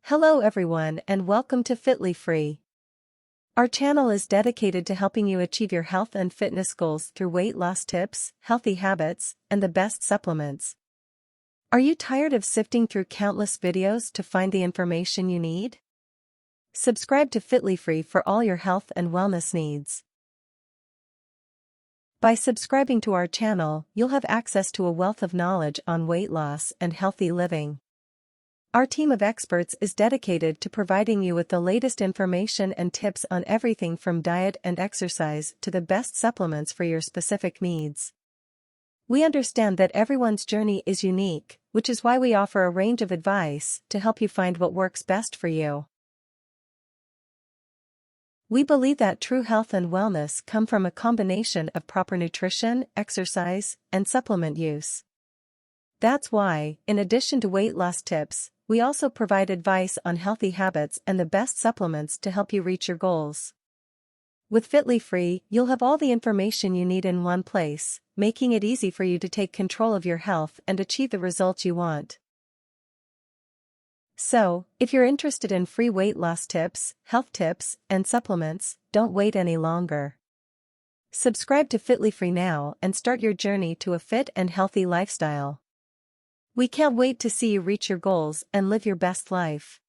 Hello everyone and welcome to Fitly Free. Our channel is dedicated to helping you achieve your health and fitness goals through weight loss tips, healthy habits, and the best supplements. Are you tired of sifting through countless videos to find the information you need? Subscribe to Fitly Free for all your health and wellness needs. By subscribing to our channel, you'll have access to a wealth of knowledge on weight loss and healthy living. Our team of experts is dedicated to providing you with the latest information and tips on everything from diet and exercise to the best supplements for your specific needs. We understand that everyone's journey is unique, which is why we offer a range of advice to help you find what works best for you. We believe that true health and wellness come from a combination of proper nutrition, exercise, and supplement use. That's why, in addition to weight loss tips, we also provide advice on healthy habits and the best supplements to help you reach your goals. With Fitly Free, you'll have all the information you need in one place, making it easy for you to take control of your health and achieve the results you want. So, if you're interested in free weight loss tips, health tips, and supplements, don't wait any longer. Subscribe to Fitly Free now and start your journey to a fit and healthy lifestyle. We can't wait to see you reach your goals and live your best life.